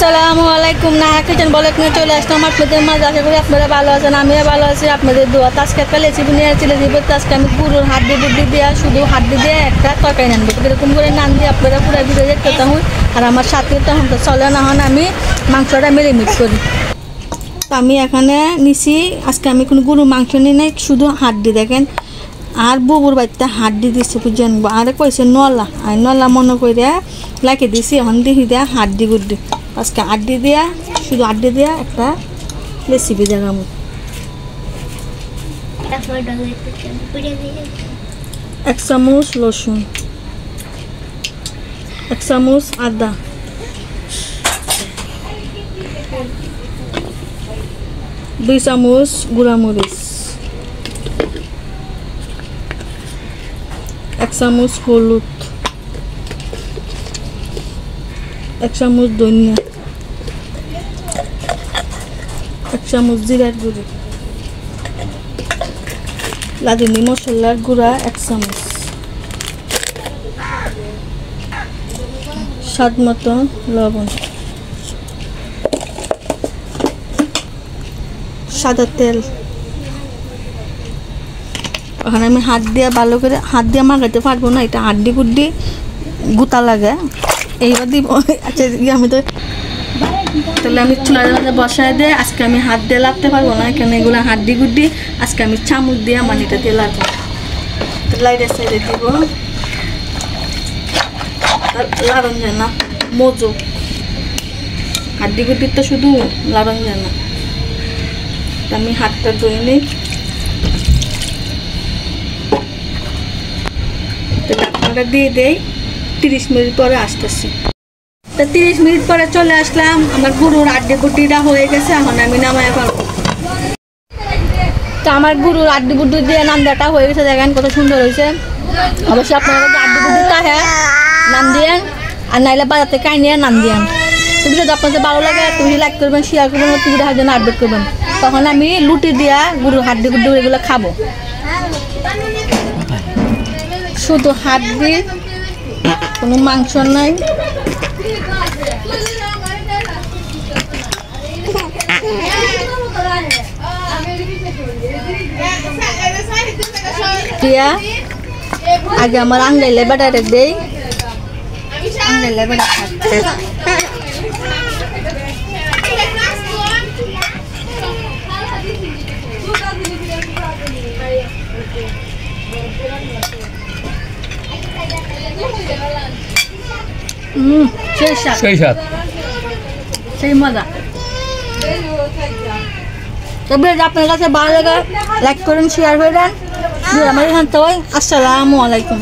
আসসালামু আলাইকুম। Naha kitchen blog নিয়ে চলে আসলাম আপনাদের মাঝে। আশা করি আপনারা ভালো আছেন, আমিও ভালো আছি। আপনাদের দোয়া। আজকে একটা রেসিপি নিয়ে আজকে আমি গরুর হাড্ডি বুড্ডি দিয়ে শুধু হাড্ডি দিয়ে একটা তরকারি রান্না করব। এরকম করে নান দিয়ে আপনারা পুরো ভিডিও দেখতে থাকুন। আর আমার সাথে তখন তো চলে না হন আমি মাংসটা মেরিনেট করি। তো আমি এখানে নিছি, আজকে আমি কোনো গরুর মাংস নিই নাই, শুধু হাড্ডি। দেখেন আর বুবুর বাড়িতে হাড্ডি দিচ্ছে বুঝছেন, আর কইছে নলা, আর নলা মনে করে লাইকে দিছি। এখন দেখি দেয়া হাড্ডি গুড্ডি, আজকে হাড্ডি দেয়া শুধু হাড্ডি দেয়া একটা রেসিপি দেখাম। এক চামচ রসুন, এক চামচ আদা, দুই চামচ গুঁড়ামরিচ, এক চামচ হলুদ, এক চামচ ধনিয়া, এক চামচ জিরার গুঁড়ি, লাদিনী মশলার গুঁড়া এক চামচ, স্বাদ মতো লবণ, সাদা তেল। ওখানে আমি হাত দিয়ে ভালো করে, হাত দিয়ে মাখাতে পারবো না, এটা হাড্ডি গুড্ডি গুতা লাগে। এইবার দিব। আচ্ছা আমি তো তাহলে আমি চুলার মধ্যে বসায় দিয়ে আজকে আমি হাত দিয়ে লাগতে পারবো না, এখানে এগুলো হাড্ডি গুড্ডি আজকে আমি চামচ দিয়ে মানিটা দিয়ে লাগবো। লাইটের সাইডে দিব, লাড়ন যায় না মজু, হাড্ডি গুড্ডির তো শুধু লাড়ন যায় না। আমি হাতটা ধুয়ে নিই, ঢাকনাটা দিয়ে দেই। 30 মিনিট পরে আসতেছি। তো 30 মিনিট পরে চলে আসলাম, আমার গরুর হাড্ডি গুড্ডিটা হয়ে গেছে, এখন আমি নামায় পারবো। তো আমার গরুর হাড্ডি গুড্ডি দিয়ে নান্দাটা হয়ে গেছে, দেখেন কত সুন্দর হয়েছে। অবশ্যই আপনারা হাড্ডি গুড্ডিটা হ্যাঁ নাম দিয়েন, আর নাইলে বাজার থেকে নিয়ে নাম দিয়েন। তুমি যদি আপনাদের ভালো লাগে তুমি লাইক করবেন, শেয়ার করবেন, টিভিটা হাত জন্য আপডেট করবেন। তখন আমি লুটি দিয়া গরুর হাড্ডি গুড্ডি এগুলো খাবো, শুধু হাড্ডি, কোনো মাংস নাই। আগে আমার আঙ্গাইলে বেটারে দেই, আঙ্গাইলে বেটা খাচ্ছে। সেই স্বাদ, সেই মজা। তবে আপনার কাছে ভালো লাগে লাইক করেন, শেয়ার করেন। আমার এখান থেকে আসসালামু আলাইকুম।